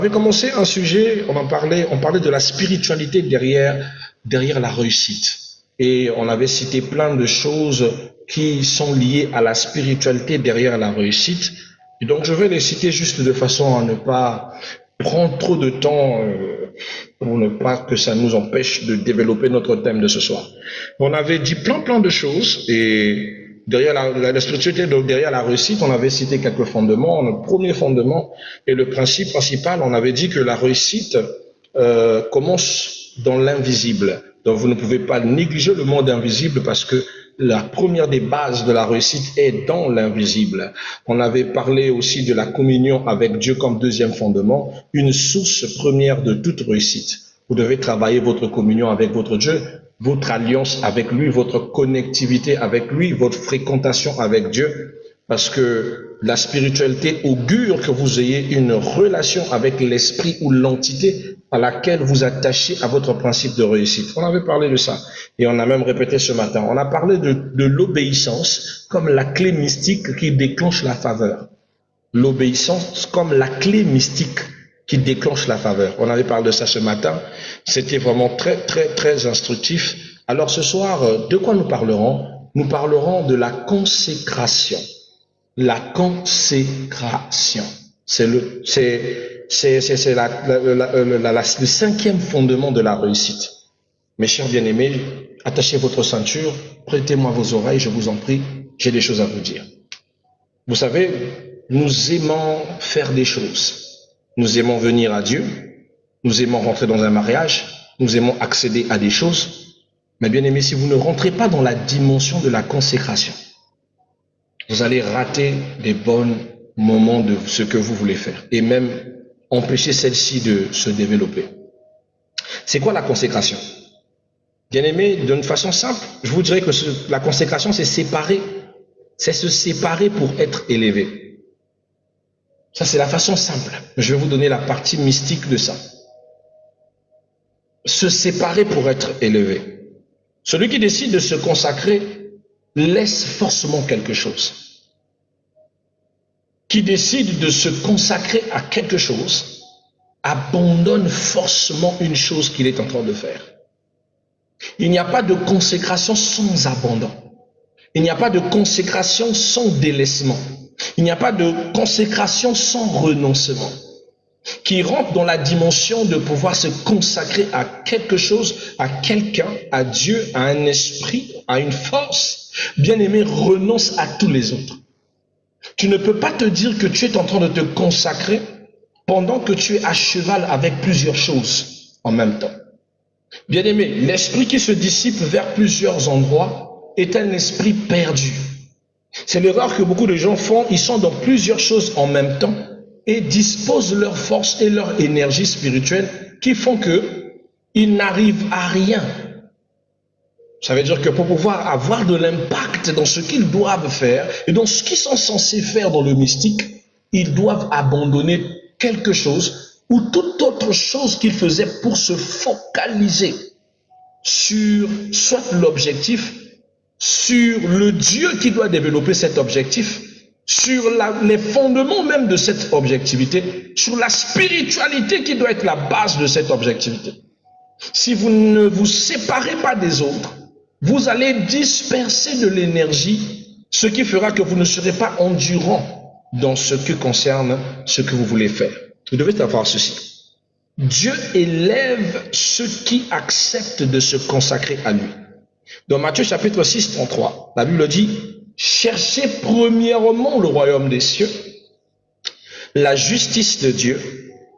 On avait commencé un sujet, on parlait de la spiritualité derrière la réussite. Et on avait cité plein de choses qui sont liées à la spiritualité derrière la réussite. Et donc je vais les citer juste de façon à ne pas prendre trop de temps pour ne pas que ça nous empêche de développer notre thème de ce soir. On avait dit plein de choses et derrière la spiritualité, donc derrière la réussite, on avait cité quelques fondements. Le premier fondement et le principe principal, on avait dit que la réussite commence dans l'invisible. Donc vous ne pouvez pas négliger le monde invisible parce que la première des bases de la réussite est dans l'invisible. On avait parlé aussi de la communion avec Dieu comme deuxième fondement, une source première de toute réussite. Vous devez travailler votre communion avec votre Dieu, votre alliance avec lui, votre connectivité avec lui, votre fréquentation avec Dieu, parce que la spiritualité augure que vous ayez une relation avec l'esprit ou l'entité à laquelle vous attachez à votre principe de réussite. On avait parlé de ça et on a même répété ce matin. On a parlé de l'obéissance comme la clé mystique qui déclenche la faveur. L'obéissance comme la clé mystique qui déclenche la faveur. On avait parlé de ça ce matin. C'était vraiment très instructif. Alors ce soir, de quoi nous parlerons? Nous parlerons de la consécration. La consécration. C'est le cinquième fondement de la réussite. Mes chers bien-aimés, attachez votre ceinture, prêtez-moi vos oreilles, je vous en prie, j'ai des choses à vous dire. Vous savez, nous aimons faire des choses. Nous aimons venir à Dieu, nous aimons rentrer dans un mariage, nous aimons accéder à des choses. Mais bien aimé, si vous ne rentrez pas dans la dimension de la consécration, vous allez rater des bons moments de ce que vous voulez faire et même empêcher celle-ci de se développer. C'est quoi la consécration? Bien aimé, d'une façon simple, je vous dirais que la consécration, c'est se séparer pour être élevé. Ça, c'est la façon simple. Je vais vous donner la partie mystique de ça. Se séparer pour être élevé. Celui qui décide de se consacrer laisse forcément quelque chose. Qui décide de se consacrer à quelque chose abandonne forcément une chose qu'il est en train de faire. Il n'y a pas de consécration sans abandon. Il n'y a pas de consécration sans délaissement. Il n'y a pas de consécration sans renoncement. Qui rentre dans la dimension de pouvoir se consacrer à quelque chose, à quelqu'un, à Dieu, à un esprit, à une force. Bien-aimé, renonce à tous les autres. Tu ne peux pas te dire que tu es en train de te consacrer pendant que tu es à cheval avec plusieurs choses en même temps. Bien-aimé, l'esprit qui se dissipe vers plusieurs endroits est un esprit perdu. C'est l'erreur que beaucoup de gens font. Ils sont dans plusieurs choses en même temps et disposent leur force et leur énergie spirituelle qui font qu'ils n'arrivent à rien. Ça veut dire que pour pouvoir avoir de l'impact dans ce qu'ils doivent faire et dans ce qu'ils sont censés faire dans le mystique, ils doivent abandonner quelque chose ou toute autre chose qu'ils faisaient pour se focaliser sur soit l'objectif, sur le Dieu qui doit développer cet objectif, sur les fondements même de cette objectivité, sur la spiritualité qui doit être la base de cette objectivité. Si vous ne vous séparez pas des autres, vous allez disperser de l'énergie, ce qui fera que vous ne serez pas endurant dans ce qui concerne ce que vous voulez faire. Vous devez savoir ceci. Dieu élève ceux qui acceptent de se consacrer à lui. Dans Matthieu chapitre 6, 33, la Bible dit « Cherchez premièrement le royaume des cieux, la justice de Dieu,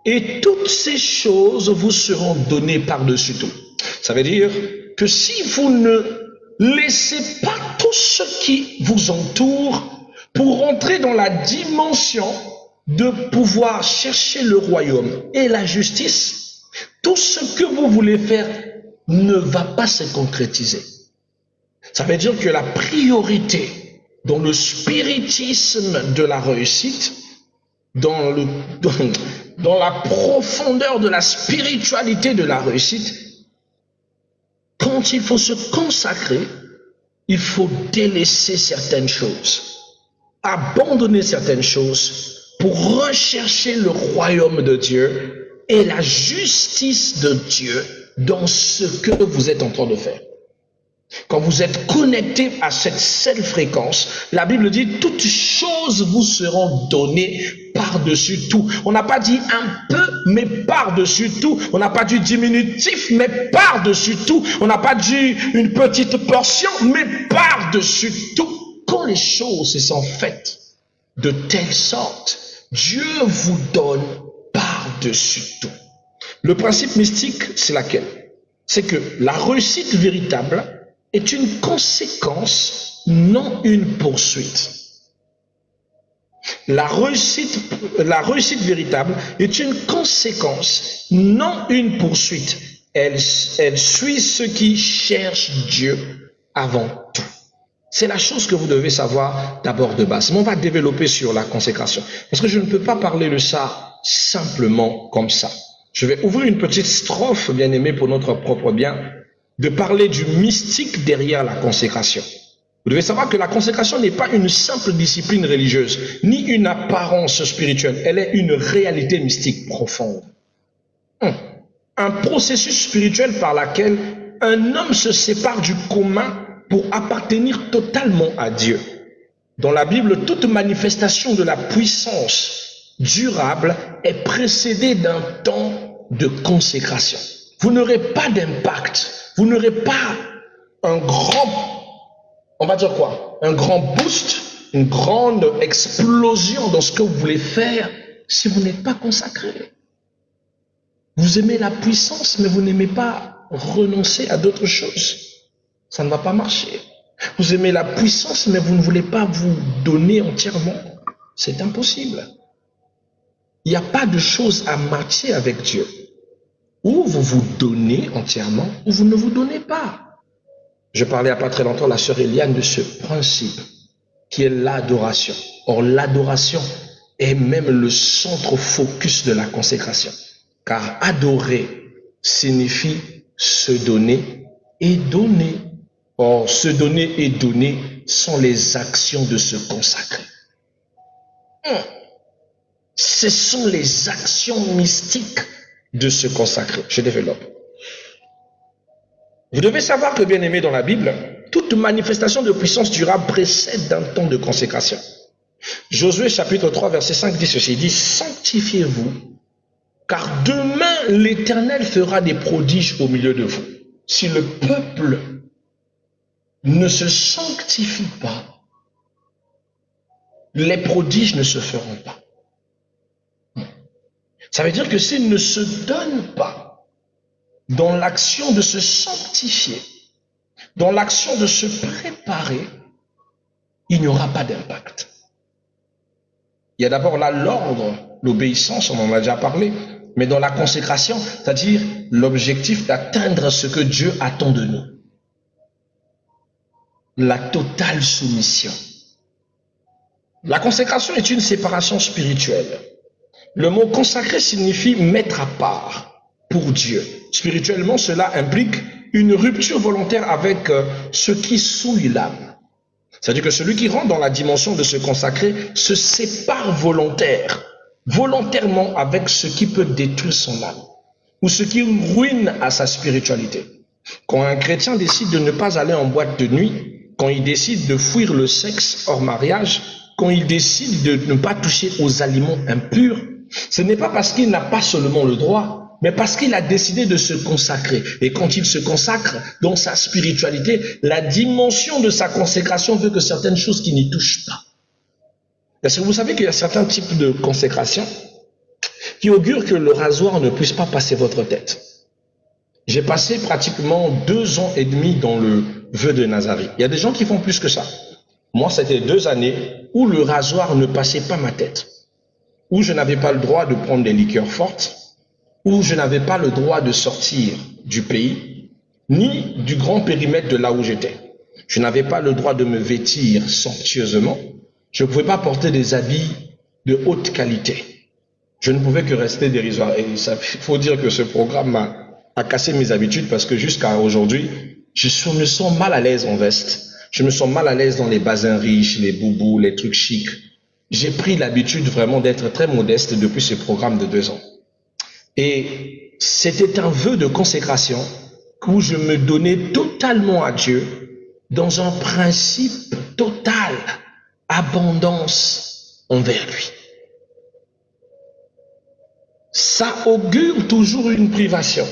et toutes ces choses vous seront données par-dessus tout. » Ça veut dire que si vous ne laissez pas tout ce qui vous entoure pour entrer dans la dimension de pouvoir chercher le royaume et la justice, tout ce que vous voulez faire ne va pas se concrétiser. Ça veut dire que la priorité dans le spiritisme de la réussite, dans la profondeur de la spiritualité de la réussite, quand il faut se consacrer, il faut délaisser certaines choses, abandonner certaines choses pour rechercher le royaume de Dieu et la justice de Dieu dans ce que vous êtes en train de faire. Quand vous êtes connecté à cette seule fréquence, la Bible dit toutes choses vous seront données par-dessus tout. On n'a pas dit un peu, mais par-dessus tout. On n'a pas dit diminutif, mais par-dessus tout. On n'a pas dit une petite portion, mais par-dessus tout. Quand les choses se sont faites de telle sorte, Dieu vous donne par-dessus tout. Le principe mystique, c'est laquelle? C'est que la réussite véritable est une conséquence, non une poursuite. La réussite véritable est une conséquence, non une poursuite. Elle suit ceux qui cherchent Dieu avant tout. C'est la chose que vous devez savoir d'abord de base. Mais on va développer sur la consécration. Parce que je ne peux pas parler de ça simplement comme ça. Je vais ouvrir une petite strophe, bien aimée, pour notre propre bien, de parler du mystique derrière la consécration. Vous devez savoir que la consécration n'est pas une simple discipline religieuse, ni une apparence spirituelle. Elle est une réalité mystique profonde. Un processus spirituel par lequel un homme se sépare du commun pour appartenir totalement à Dieu. Dans la Bible, toute manifestation de la puissance durable est précédée d'un temps de consécration. Vous n'aurez pas d'impact, vous n'aurez pas un grand, on va dire quoi, un grand boost, une grande explosion dans ce que vous voulez faire si vous n'êtes pas consacré. Vous aimez la puissance, mais vous n'aimez pas renoncer à d'autres choses. Ça ne va pas marcher. Vous aimez la puissance, mais vous ne voulez pas vous donner entièrement. C'est impossible. Il n'y a pas de chose à matcher avec Dieu. Ou vous vous donnez entièrement, ou vous ne vous donnez pas. Je parlais il n'y a pas très longtemps à la sœur Eliane de ce principe qui est l'adoration. Or, l'adoration est même le centre focus de la consécration. Car adorer signifie se donner et donner. Or, se donner et donner sont les actions de se consacrer. Ce sont les actions mystiques de se consacrer. Je développe. Vous devez savoir que, bien aimé, dans la Bible, toute manifestation de puissance durable précède d'un temps de consécration. Josué chapitre 3 verset 5 dit ceci, il dit « Sanctifiez-vous, car demain l'Éternel fera des prodiges au milieu de vous. Si le peuple ne se sanctifie pas, les prodiges ne se feront pas. » Ça veut dire que s'il ne se donne pas dans l'action de se sanctifier, dans l'action de se préparer, il n'y aura pas d'impact. Il y a d'abord là l'ordre, l'obéissance, on en a déjà parlé, mais dans la consécration, c'est-à-dire l'objectif d'atteindre ce que Dieu attend de nous. La totale soumission. La consécration est une séparation spirituelle. Le mot consacré signifie mettre à part pour Dieu. Spirituellement, cela implique une rupture volontaire avec ce qui souille l'âme. C'est-à-dire que celui qui rentre dans la dimension de se consacrer se sépare volontairement avec ce qui peut détruire son âme ou ce qui ruine à sa spiritualité. Quand un chrétien décide de ne pas aller en boîte de nuit, quand il décide de fuir le sexe hors mariage, quand il décide de ne pas toucher aux aliments impurs, ce n'est pas parce qu'il n'a pas seulement le droit, mais parce qu'il a décidé de se consacrer. Et quand il se consacre dans sa spiritualité, la dimension de sa consécration veut que certaines choses qui n'y touchent pas. Est-ce que vous savez qu'il y a certains types de consécration qui augurent que le rasoir ne puisse pas passer votre tête? J'ai passé pratiquement 2 ans et demi dans le vœu de Nazareth. Il y a des gens qui font plus que ça. Moi, c'était 2 années où le rasoir ne passait pas ma tête, où je n'avais pas le droit de prendre des liqueurs fortes, où je n'avais pas le droit de sortir du pays, ni du grand périmètre de là où j'étais. Je n'avais pas le droit de me vêtir somptueusement. Je ne pouvais pas porter des habits de haute qualité. Je ne pouvais que rester dérisoire. Et il faut dire que ce programme a cassé mes habitudes parce que jusqu'à aujourd'hui, je me sens mal à l'aise en veste. Je me sens mal à l'aise dans les bazins riches, les boubous, les trucs chics. j'ai pris l'habitude vraiment d'être très modeste depuis ce programme de 2 ans. Et c'était un vœu de consécration où je me donnais totalement à Dieu dans un principe total, abondance envers lui. Ça augure toujours une privation.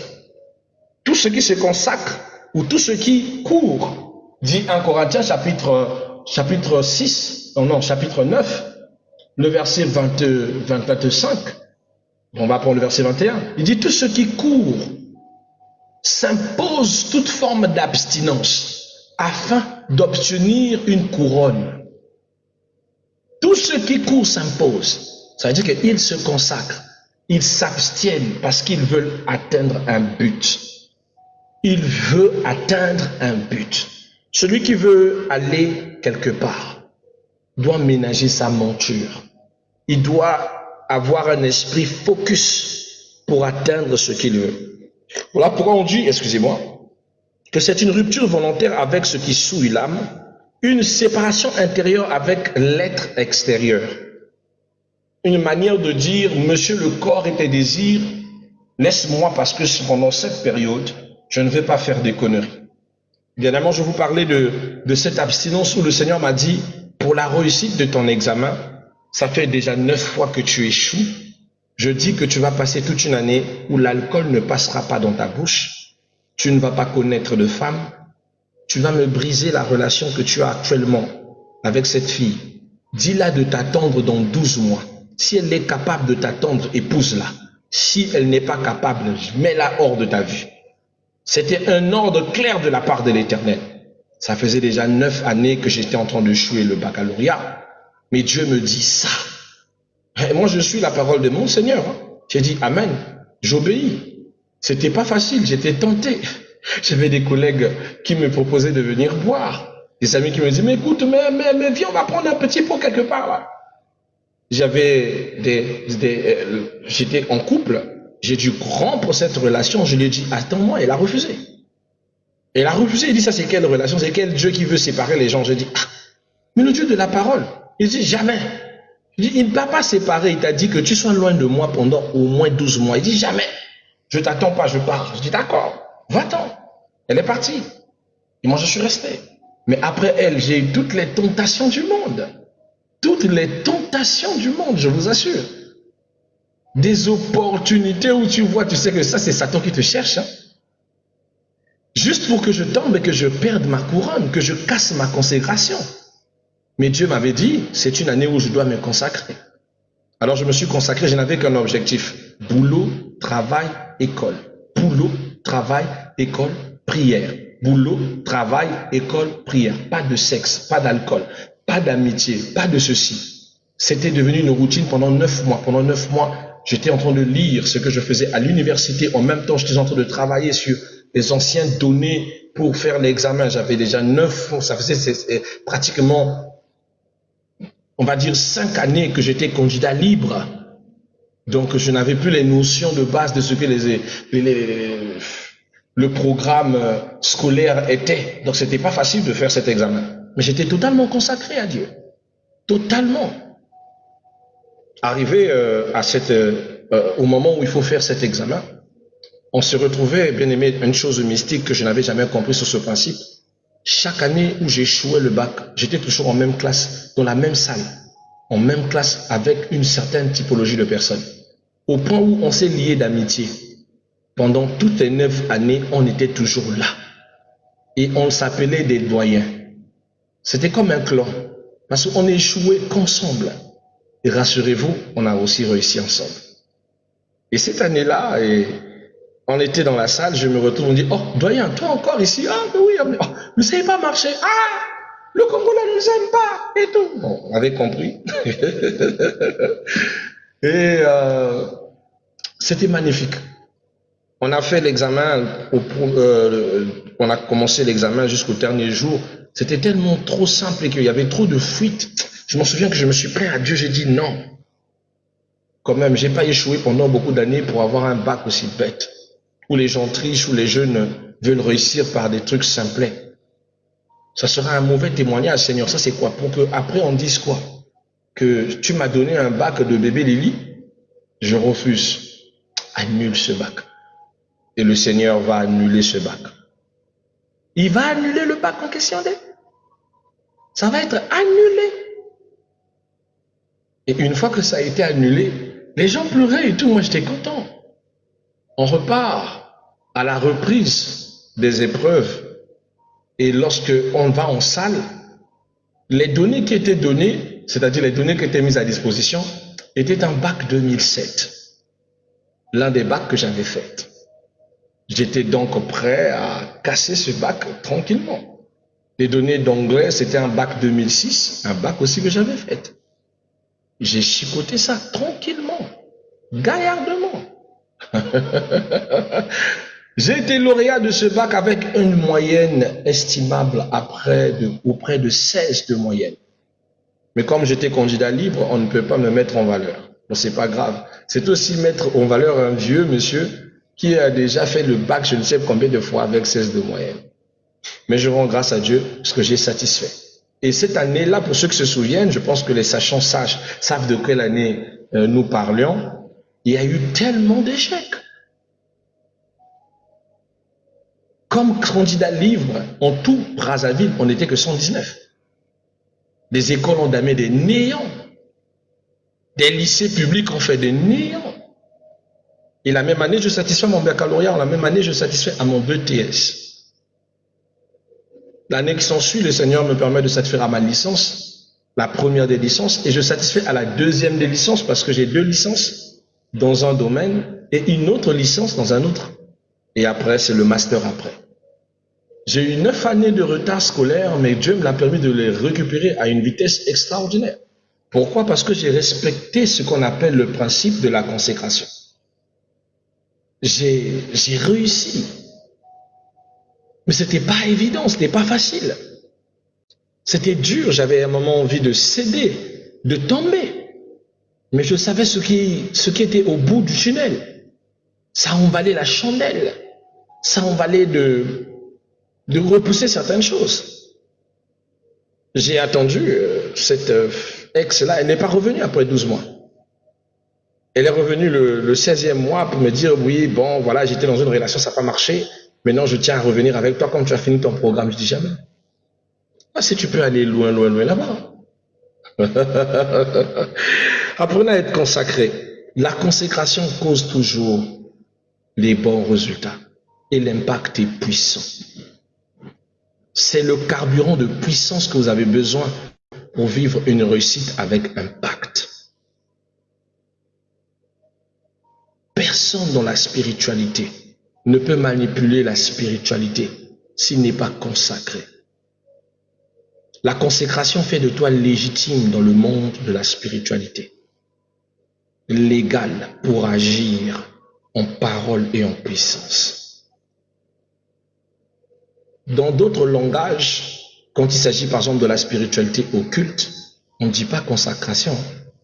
Tout ce qui se consacre ou tout ce qui court, dit 1 Corinthiens chapitre 9, le verset 25, on va prendre le verset 21, il dit tout ce qui court s'impose toute forme d'abstinence afin d'obtenir une couronne. Tout ce qui court s'impose. Ça veut dire qu'ils se consacrent, ils s'abstiennent parce qu'ils veulent atteindre un but. Il veut atteindre un but. Celui qui veut aller quelque part doit ménager sa monture. Il doit avoir un esprit focus pour atteindre ce qu'il veut. Voilà pourquoi on dit, excusez-moi, que c'est une rupture volontaire avec ce qui souille l'âme, une séparation intérieure avec l'être extérieur. Une manière de dire, monsieur le corps et tes désirs, laisse-moi parce que pendant cette période, je ne vais pas faire des conneries. Dernièrement, je vous parlais de cette abstinence où le Seigneur m'a dit, pour la réussite de ton examen, ça fait déjà 9 fois que tu échoues. Je dis que tu vas passer toute une année où l'alcool ne passera pas dans ta bouche. Tu ne vas pas connaître de femme. Tu vas me briser la relation que tu as actuellement avec cette fille. Dis-la de t'attendre dans 12 mois. Si elle est capable de t'attendre, épouse-la. Si elle n'est pas capable, mets-la hors de ta vue. C'était un ordre clair de la part de l'Éternel. Ça faisait déjà 9 années que j'étais en train de jouer le baccalauréat. Mais Dieu me dit ça. Et moi, je suis la parole de mon Seigneur. J'ai dit Amen. J'obéis. C'était pas facile, j'étais tenté. J'avais des collègues qui me proposaient de venir boire. Des amis qui me disaient, mais écoute, mais viens, on va prendre un petit pot quelque part là. J'étais en couple. J'ai dû rompre cette relation. Je lui ai dit, attends-moi, elle a refusé. Elle a refusé. Il dit, ça c'est quelle relation? C'est quel Dieu qui veut séparer les gens? J'ai dit, ah, mais le Dieu de la parole. Il dit, jamais. Je dis, il ne va pas séparer. Il t'a dit que tu sois loin de moi pendant au moins 12 mois. Il dit, jamais. Je ne t'attends pas, je pars. Je dis, d'accord, va-t'en. Elle est partie. Et moi, je suis resté. Mais après elle, j'ai eu toutes les tentations du monde. Toutes les tentations du monde, je vous assure. Des opportunités où tu vois, tu sais que ça, c'est Satan qui te cherche. Hein? Juste pour que je tombe et que je perde ma couronne, que je casse ma consécration. Mais Dieu m'avait dit, c'est une année où je dois me consacrer. Alors je me suis consacré, je n'avais qu'un objectif. Boulot, travail, école. Boulot, travail, école, prière. Boulot, travail, école, prière. Pas de sexe, pas d'alcool, pas d'amitié, pas de ceci. C'était devenu une routine pendant 9 mois. Pendant 9 mois, j'étais en train de lire ce que je faisais à l'université. En même temps, j'étais en train de travailler sur les anciens données pour faire l'examen. J'avais déjà 9 ans, ça faisait pratiquement, on va dire 5 années que j'étais candidat libre. Donc, je n'avais plus les notions de base de ce que le programme scolaire était. Donc, c'était pas facile de faire cet examen. Mais j'étais totalement consacré à Dieu. Totalement. Arrivé au moment où il faut faire cet examen, on se retrouvait, bien aimé, une chose mystique que je n'avais jamais compris sur ce principe. Chaque année où j'échouais le bac, j'étais toujours en même classe, dans la même salle, en même classe avec une certaine typologie de personnes. Au point où on s'est lié d'amitié. Pendant toutes les 9 années, on était toujours là. Et on s'appelait des doyens. C'était comme un clan. Parce qu'on échouait qu'ensemble. Et rassurez-vous, on a aussi réussi ensemble. Et cette année-là, on était dans la salle, je me retrouve, on dit, oh, doyen, toi encore ici? Ah, mais oui, oh, vous ne savez pas marcher. Ah, le Congolais ne nous aime pas, et tout. Bon, on avait compris. Et c'était magnifique. On a fait l'examen, on a commencé l'examen jusqu'au dernier jour. C'était tellement trop simple et qu'il y avait trop de fuites. Je me souviens que je me suis plaint à Dieu, j'ai dit non. Quand même, j'ai pas échoué pendant beaucoup d'années pour avoir un bac aussi bête. Où les gens trichent, où les jeunes veulent réussir par des trucs simplets. Ça sera un mauvais témoignage, Seigneur. Ça c'est quoi? Pour que après on dise quoi? que tu m'as donné un bac de bébé Lily, je refuse. Annule ce bac. Et le Seigneur va annuler ce bac. Il va annuler le bac en question. Ça va être annulé. Et une fois que ça a été annulé, les gens pleuraient et tout. Moi, j'étais content. On repart à la reprise des épreuves. Et lorsque on va en salle, les données qui étaient données, c'est-à-dire les données qui étaient mises à disposition, étaient un bac 2007. L'un des bacs que j'avais fait. J'étais donc prêt à casser ce bac tranquillement. Les données d'anglais, c'était un bac 2006, un bac aussi que j'avais fait. J'ai chicoté ça tranquillement, gaillardement. J'ai été lauréat de ce bac avec une moyenne estimable auprès de 16 de moyenne. Mais comme j'étais candidat libre, on ne peut pas me mettre en valeur. Bon, c'est pas grave. C'est aussi mettre en valeur un vieux monsieur qui a déjà fait le bac, je ne sais combien de fois, avec 16 de moyenne. Mais je rends grâce à Dieu parce que j'ai satisfait. Et cette année-là, pour ceux qui se souviennent, je pense que les sachants savent de quelle année nous parlions. Il y a eu tellement d'échecs. Comme candidat libre, en tout Brazzaville, on n'était que 119. Les écoles ont damé des néants. Des lycées publics ont fait des néants. Et la même année, je satisfais mon baccalauréat. La même année, je satisfais à mon BTS. L'année qui s'ensuit, le Seigneur me permet de satisfaire à ma licence, la première des licences, et je satisfais à la deuxième des licences parce que j'ai 2 licences dans un domaine et une autre licence dans un autre. Et après, c'est le master après. J'ai eu 9 années de retard scolaire, mais Dieu me l'a permis de les récupérer à une vitesse extraordinaire. Pourquoi? Parce que j'ai respecté ce qu'on appelle le principe de la consécration. J'ai réussi. Mais c'était pas évident, c'était pas facile. C'était dur, j'avais à un moment envie de céder, de tomber. Mais je savais ce qui était au bout du tunnel. Ça en valait la chandelle. Ça en valait de repousser certaines choses. J'ai attendu cette ex-là, elle n'est pas revenue après 12 mois. Elle est revenue le 16e mois pour me dire, oui, bon, voilà, j'étais dans une relation, ça n'a pas marché. Maintenant, je tiens à revenir avec toi comme tu as fini ton programme. Je dis jamais. Ah, si tu peux aller loin, loin, loin là-bas. Apprenez à être consacré. La consécration cause toujours les bons résultats. Et l'impact est puissant. C'est le carburant de puissance que vous avez besoin pour vivre une réussite avec impact. Personne dans la spiritualité ne peut manipuler la spiritualité s'il n'est pas consacré. La consécration fait de toi légitime dans le monde de la spiritualité. Légal pour agir en parole et en puissance. Dans d'autres langages, quand il s'agit par exemple de la spiritualité occulte, on ne dit pas consécration,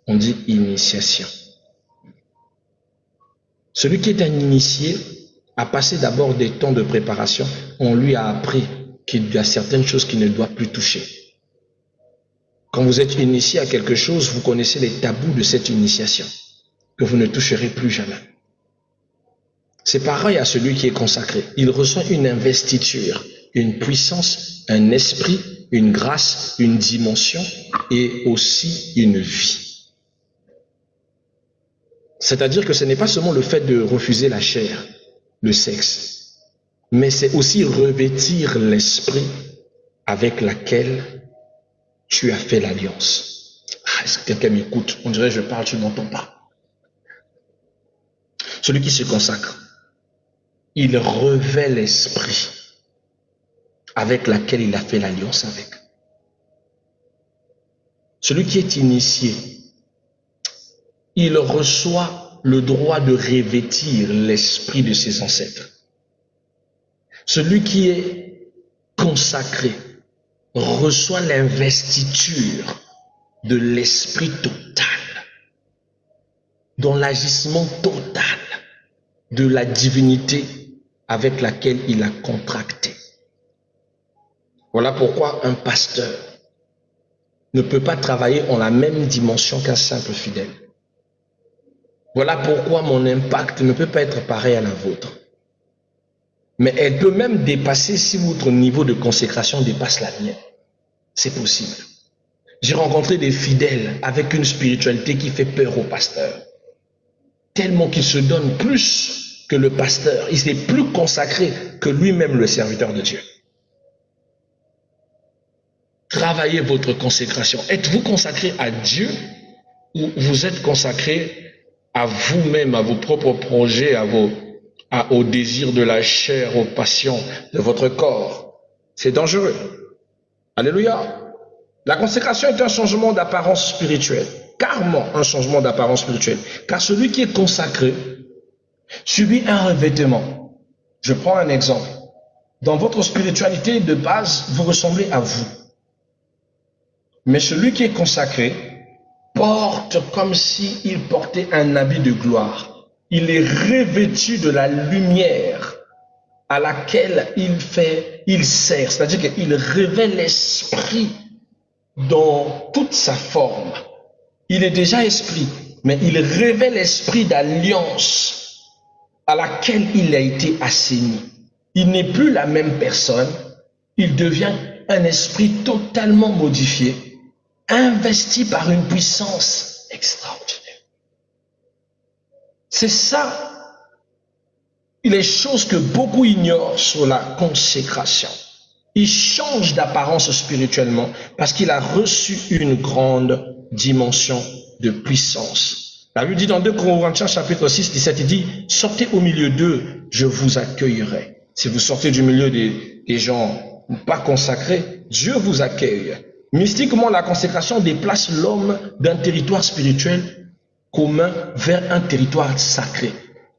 on dit initiation. Celui qui est un initié a passé d'abord des temps de préparation. On lui a appris qu'il y a certaines choses qu'il ne doit plus toucher. Quand vous êtes initié à quelque chose, vous connaissez les tabous de cette initiation, que vous ne toucherez plus jamais. C'est pareil à celui qui est consacré. Il reçoit une investiture, une puissance, un esprit, une grâce, une dimension et aussi une vie. C'est-à-dire que ce n'est pas seulement le fait de refuser la chair, le sexe, mais c'est aussi revêtir l'esprit avec laquelle tu as fait l'alliance. Ah, est-ce que quelqu'un m'écoute? On dirait que je parle, tu ne m'entends pas. Celui qui se consacre, il revêt l'esprit avec laquelle il a fait l'alliance avec. Celui qui est initié, il reçoit le droit de revêtir l'esprit de ses ancêtres. Celui qui est consacré reçoit l'investiture de l'esprit total, dans l'agissement total de la divinité avec laquelle il a contracté. Voilà pourquoi un pasteur ne peut pas travailler en la même dimension qu'un simple fidèle. Voilà pourquoi mon impact ne peut pas être pareil à la vôtre. Mais elle peut même dépasser si votre niveau de consécration dépasse la mienne. C'est possible. J'ai rencontré des fidèles avec une spiritualité qui fait peur au pasteur. Tellement qu'il se donne plus que le pasteur. Il est plus consacré que lui-même le serviteur de Dieu. Travaillez votre consécration. Êtes-vous consacré à Dieu ou vous êtes consacré à vous-même, à vos propres projets, aux désirs de la chair, aux passions de votre corps? C'est dangereux. Alléluia. La consécration est un changement d'apparence spirituelle. Carrément un changement d'apparence spirituelle. Car celui qui est consacré subit un revêtement. Je prends un exemple. Dans votre spiritualité de base, vous ressemblez à vous. Mais celui qui est consacré porte comme s'il portait un habit de gloire. Il est revêtu de la lumière à laquelle il sert. C'est-à-dire qu'il révèle l'esprit dans toute sa forme. Il est déjà esprit, mais il révèle l'esprit d'alliance à laquelle il a été assigné. Il n'est plus la même personne, il devient un esprit totalement modifié, investi par une puissance extraordinaire. C'est ça, les choses que beaucoup ignorent sur la consécration. Il change d'apparence spirituellement parce qu'il a reçu une grande dimension de puissance. La Bible dit dans 2 Corinthiens chapitre 6, 17, il dit « Sortez au milieu d'eux, je vous accueillerai. » Si vous sortez du milieu des gens pas consacrés, Dieu vous accueille. Mystiquement, la consécration déplace l'homme d'un territoire spirituel commun vers un territoire sacré.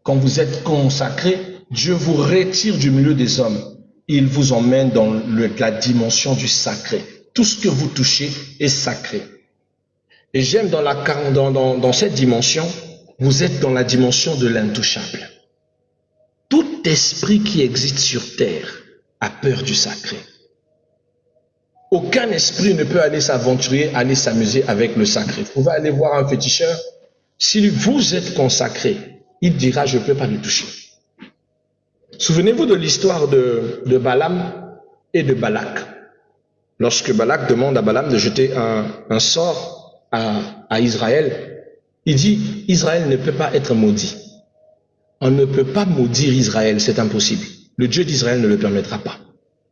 Quand vous êtes consacré, Dieu vous retire du milieu des hommes. Il vous emmène dans la dimension du sacré. Tout ce que vous touchez est sacré. Et j'aime dans cette dimension, vous êtes dans la dimension de l'intouchable. Tout esprit qui existe sur terre a peur du sacré. Aucun esprit ne peut aller s'aventurer, aller s'amuser avec le sacré. Vous pouvez aller voir un féticheur. Si vous êtes consacré, il dira « je ne peux pas le toucher ». Souvenez-vous de l'histoire de Balaam et de Balak. Lorsque Balak demande à Balaam de jeter un sort à Israël, il dit « Israël ne peut pas être maudit ». On ne peut pas maudire Israël, c'est impossible. Le Dieu d'Israël ne le permettra pas.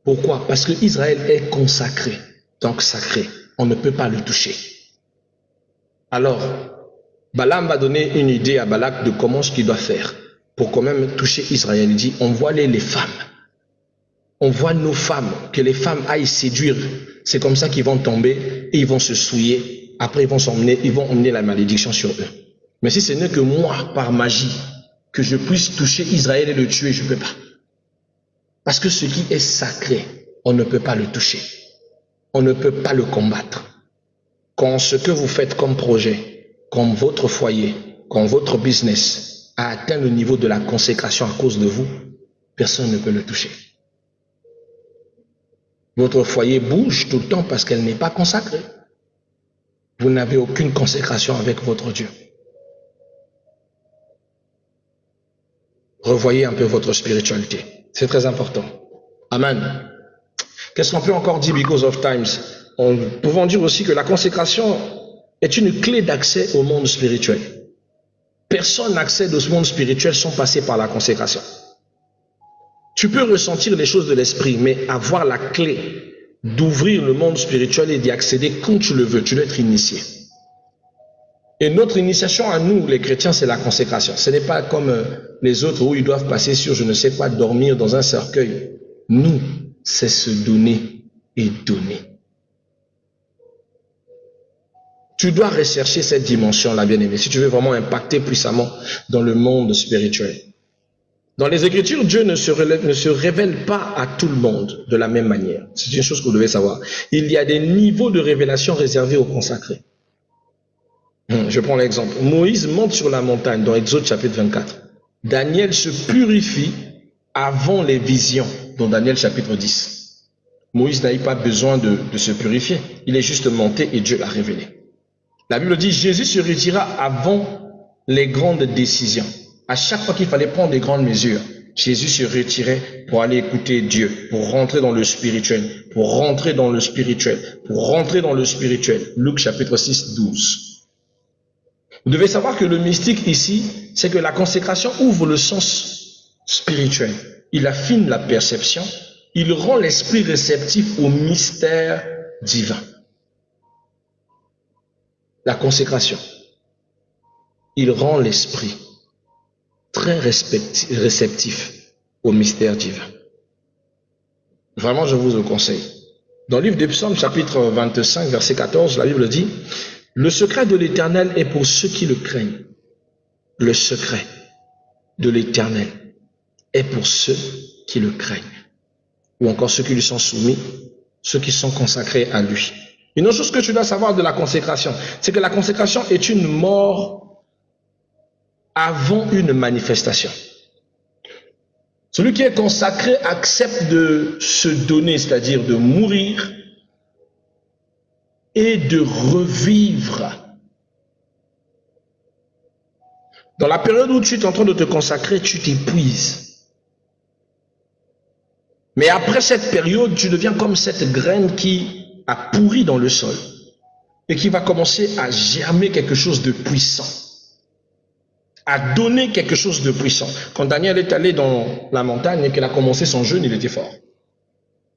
Pourquoi? Parce que Israël est consacré, donc sacré. On ne peut pas le toucher. Alors, Balaam va donner une idée à Balak de comment ce qu'il doit faire pour quand même toucher Israël. Il dit, envoie-les les femmes. On voit nos femmes, que les femmes aillent séduire. C'est comme ça qu'ils vont tomber et ils vont se souiller. Après, ils vont emmener la malédiction sur eux. Mais si ce n'est que moi, par magie, que je puisse toucher Israël et le tuer, je ne peux pas. Parce que ce qui est sacré, on ne peut pas le toucher. On ne peut pas le combattre. Quand ce que vous faites comme projet, comme votre foyer, comme votre business a atteint le niveau de la consécration à cause de vous, personne ne peut le toucher. Votre foyer bouge tout le temps parce qu'elle n'est pas consacrée. Vous n'avez aucune consécration avec votre Dieu. Revoyez un peu votre spiritualité. C'est très important. Amen. Qu'est-ce qu'on peut encore dire because of times? Nous pouvons dire aussi que la consécration est une clé d'accès au monde spirituel. Personne n'accède au monde spirituel sans passer par la consécration. Tu peux ressentir les choses de l'esprit, mais avoir la clé d'ouvrir le monde spirituel et d'y accéder quand tu le veux, tu dois être initié. Et notre initiation à nous, les chrétiens, c'est la consécration. Ce n'est pas comme les autres où ils doivent passer sur, je ne sais quoi, dormir dans un cercueil. Nous, c'est se donner et donner. Tu dois rechercher cette dimension-là, bien-aimé, si tu veux vraiment impacter puissamment dans le monde spirituel. Dans les Écritures, Dieu ne se révèle pas à tout le monde de la même manière. C'est une chose que vous devez savoir. Il y a des niveaux de révélation réservés aux consacrés. Je prends l'exemple. Moïse monte sur la montagne dans Exode chapitre 24. Daniel se purifie avant les visions dans Daniel chapitre 10. Moïse n'a eu pas besoin de se purifier. Il est juste monté et Dieu l'a révélé. La Bible dit, Jésus se retira avant les grandes décisions. À chaque fois qu'il fallait prendre des grandes mesures, Jésus se retirait pour aller écouter Dieu, pour rentrer dans le spirituel, pour rentrer dans le spirituel, pour rentrer dans le spirituel. Luc chapitre 6, 12. Vous devez savoir que le mystique ici, c'est que la consécration ouvre le sens spirituel. Il affine la perception, il rend l'esprit réceptif au mystère divin. La consécration, il rend l'esprit très réceptif au mystère divin. Vraiment, je vous le conseille. Dans le livre des Psaumes, chapitre 25, verset 14, la Bible dit, « Le secret de l'Éternel est pour ceux qui le craignent. Le secret de l'Éternel est pour ceux qui le craignent. » Ou encore ceux qui lui sont soumis, ceux qui sont consacrés à lui. Une autre chose que tu dois savoir de la consécration, c'est que la consécration est une mort avant une manifestation. Celui qui est consacré accepte de se donner, c'est-à-dire de mourir et de revivre. Dans la période où tu es en train de te consacrer, tu t'épuises. Mais après cette période, tu deviens comme cette graine qui a pourri dans le sol et qui va commencer à germer quelque chose de puissant, à donner quelque chose de puissant. Quand Daniel est allé dans la montagne et qu'il a commencé son jeûne, il était fort.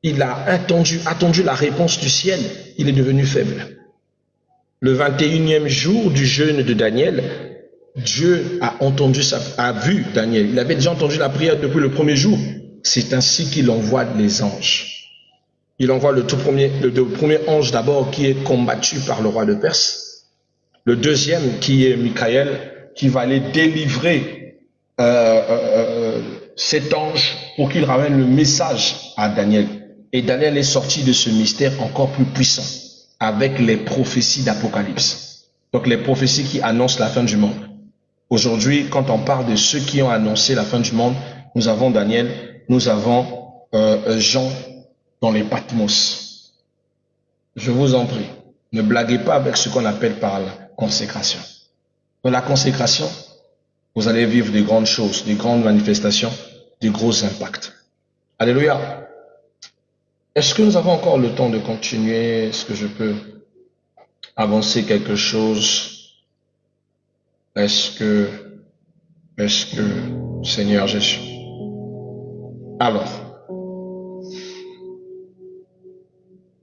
Il a attendu la réponse du ciel, il est devenu faible. Le 21e jour du jeûne de Daniel, Dieu a vu Daniel. Il avait déjà entendu la prière depuis le premier jour. C'est ainsi qu'il envoie les anges. Il envoie le premier ange d'abord qui est combattu par le roi de Perse. Le deuxième qui est Michael, qui va aller délivrer cet ange pour qu'il ramène le message à Daniel. Et Daniel est sorti de ce mystère encore plus puissant avec les prophéties d'Apocalypse. Donc les prophéties qui annoncent la fin du monde. Aujourd'hui, quand on parle de ceux qui ont annoncé la fin du monde, nous avons Daniel, nous avons Jean dans les Patmos. Je vous en prie, ne blaguez pas avec ce qu'on appelle par la consécration. Dans la consécration, vous allez vivre de grandes choses, de grandes manifestations, de gros impacts. Alléluia. Est-ce que nous avons encore le temps de continuer? Est-ce que je peux avancer quelque chose? Est-ce que, Seigneur Jésus. Alors,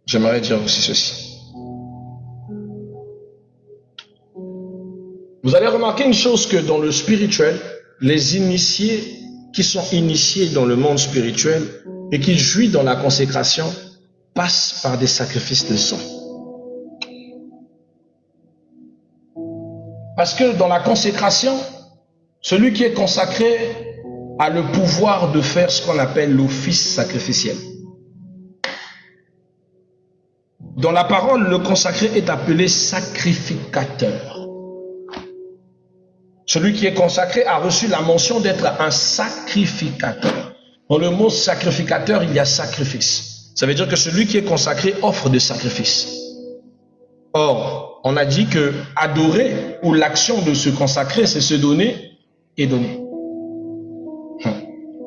j'aimerais dire aussi ceci. Vous allez remarquer une chose que dans le spirituel, les initiés qui sont initiés dans le monde spirituel et qui jouissent dans la consécration passent par des sacrifices de sang. Parce que dans la consécration, celui qui est consacré a le pouvoir de faire ce qu'on appelle l'office sacrificiel. Dans la parole, le consacré est appelé sacrificateur. Celui qui est consacré a reçu la mention d'être un sacrificateur. Dans le mot sacrificateur, il y a sacrifice. Ça veut dire que celui qui est consacré offre des sacrifices. Or, on a dit que adorer ou l'action de se consacrer, c'est se donner et donner.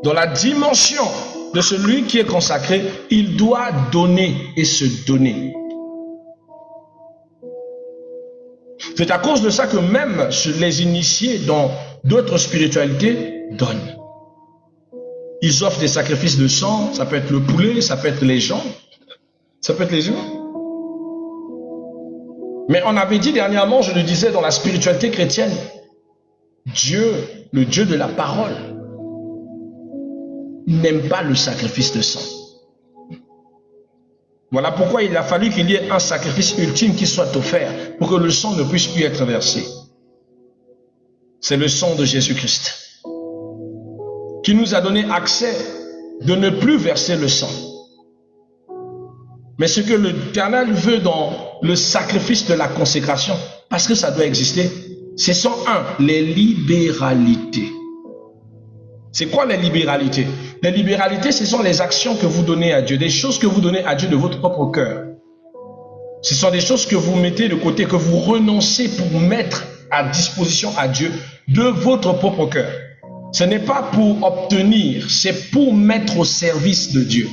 Dans la dimension de celui qui est consacré, il doit donner et se donner. C'est à cause de ça que même les initiés dans d'autres spiritualités donnent. Ils offrent des sacrifices de sang, ça peut être le poulet, ça peut être les jambes, ça peut être les humains. Mais on avait dit dernièrement, je le disais, dans la spiritualité chrétienne, Dieu, le Dieu de la parole, n'aime pas le sacrifice de sang. Voilà pourquoi il a fallu qu'il y ait un sacrifice ultime qui soit offert pour que le sang ne puisse plus être versé. C'est le sang de Jésus-Christ qui nous a donné accès de ne plus verser le sang. Mais ce que l'Éternel veut dans le sacrifice de la consécration, parce que ça doit exister, ce sont les libéralités. C'est quoi les libéralités? Les libéralités, ce sont les actions que vous donnez à Dieu, des choses que vous donnez à Dieu de votre propre cœur. Ce sont des choses que vous mettez de côté, que vous renoncez pour mettre à disposition à Dieu de votre propre cœur. Ce n'est pas pour obtenir, c'est pour mettre au service de Dieu.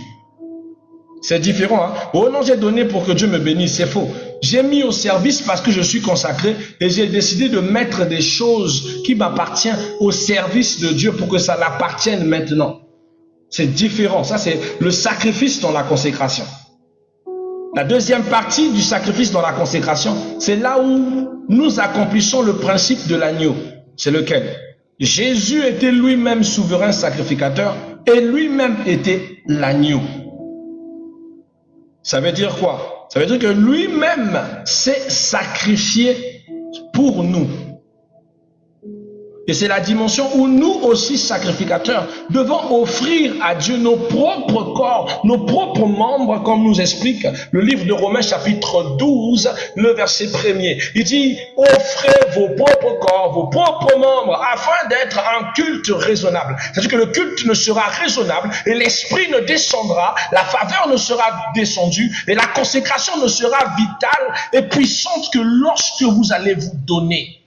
C'est différent. Hein? Oh non, j'ai donné pour que Dieu me bénisse, c'est faux. J'ai mis au service parce que je suis consacré et j'ai décidé de mettre des choses qui m'appartiennent au service de Dieu pour que ça l'appartienne maintenant. C'est différent. Ça, c'est le sacrifice dans la consécration. La deuxième partie du sacrifice dans la consécration, c'est là où nous accomplissons le principe de l'agneau. C'est lequel? Jésus était lui-même souverain sacrificateur et lui-même était l'agneau. Ça veut dire quoi? Ça veut dire que lui-même s'est sacrifié pour nous. Et c'est la dimension où nous aussi, sacrificateurs, devons offrir à Dieu nos propres corps, nos propres membres, comme nous explique le livre de Romains chapitre 12, le verset 1er. Il dit, offrez vos propres corps, vos propres membres, afin d'être un culte raisonnable. C'est-à-dire que le culte ne sera raisonnable et l'esprit ne descendra, la faveur ne sera descendue et la consécration ne sera vitale et puissante que lorsque vous allez vous donner.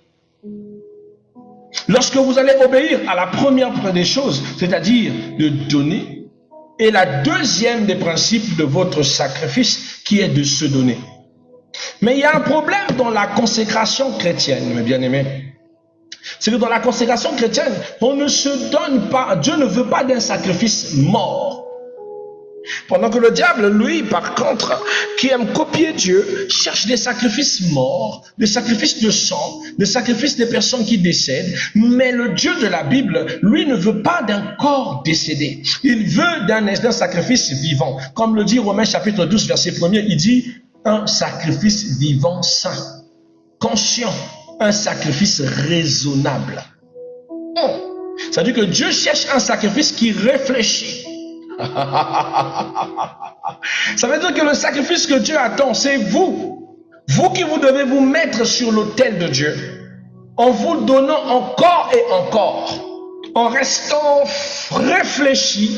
Lorsque vous allez obéir à la première des choses, c'est-à-dire de donner, et la deuxième des principes de votre sacrifice qui est de se donner. Mais il y a un problème dans la consécration chrétienne, mes bien-aimés. C'est que dans la consécration chrétienne, on ne se donne pas, Dieu ne veut pas d'un sacrifice mort. Pendant que le diable, lui, par contre, qui aime copier Dieu, cherche des sacrifices morts, des sacrifices de sang, des sacrifices des personnes qui décèdent. Mais le Dieu de la Bible, lui, ne veut pas d'un corps décédé. Il veut d'un sacrifice vivant. Comme le dit Romains chapitre 12, verset 1er, il dit un sacrifice vivant saint, conscient, un sacrifice raisonnable. Ça veut dire que Dieu cherche un sacrifice qui réfléchit. Ça veut dire que le sacrifice que Dieu attend, c'est vous. Vous qui vous devez vous mettre sur l'autel de Dieu, en vous donnant encore et encore, en restant réfléchi,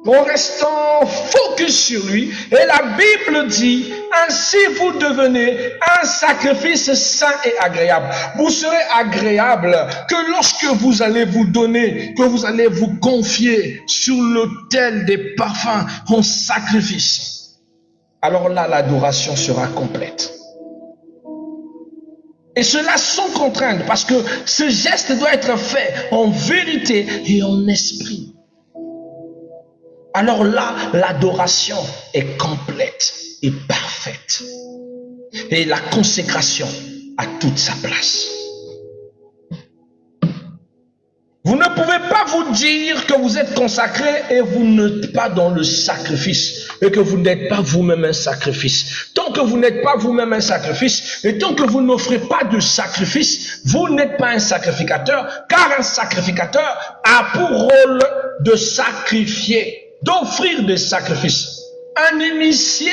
en restant focus sur lui. Et la Bible dit, ainsi vous devenez un sacrifice saint et agréable. Vous serez agréable que lorsque vous allez vous donner, que vous allez vous confier sur l'autel des parfums en sacrifice. Alors là, l'adoration sera complète. Et cela sans contrainte, parce que ce geste doit être fait en vérité et en esprit. Alors là, l'adoration est complète et parfaite. Et la consécration a toute sa place. Vous ne pouvez pas vous dire que vous êtes consacré et vous n'êtes pas dans le sacrifice. Et que vous n'êtes pas vous-même un sacrifice. Tant que vous n'êtes pas vous-même un sacrifice, et tant que vous n'offrez pas de sacrifice, vous n'êtes pas un sacrificateur, car un sacrificateur a pour rôle de sacrifier, d'offrir des sacrifices. Un initié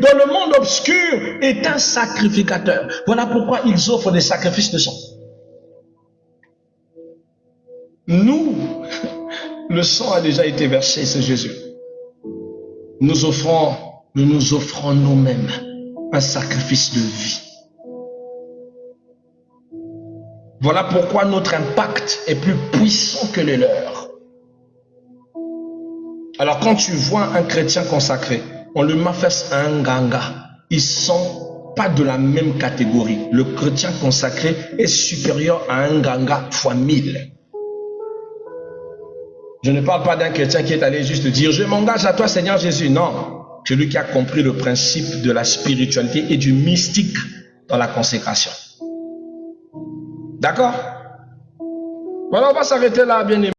dans le monde obscur est un sacrificateur. Voilà pourquoi ils offrent des sacrifices de sang. Nous, le sang a déjà été versé, c'est Jésus. Nous nous offrons nous-mêmes un sacrifice de vie. Voilà pourquoi notre impact est plus puissant que le leur. Alors quand tu vois un chrétien consacré, on lui manifeste un ganga, ils sont pas de la même catégorie. Le chrétien consacré est supérieur à un ganga fois 1000. Je ne parle pas d'un chrétien qui est allé juste dire « Je m'engage à toi Seigneur Jésus ». Non, celui qui a compris le principe de la spiritualité et du mystique dans la consécration. D'accord? Voilà, on va s'arrêter là, bien aimé.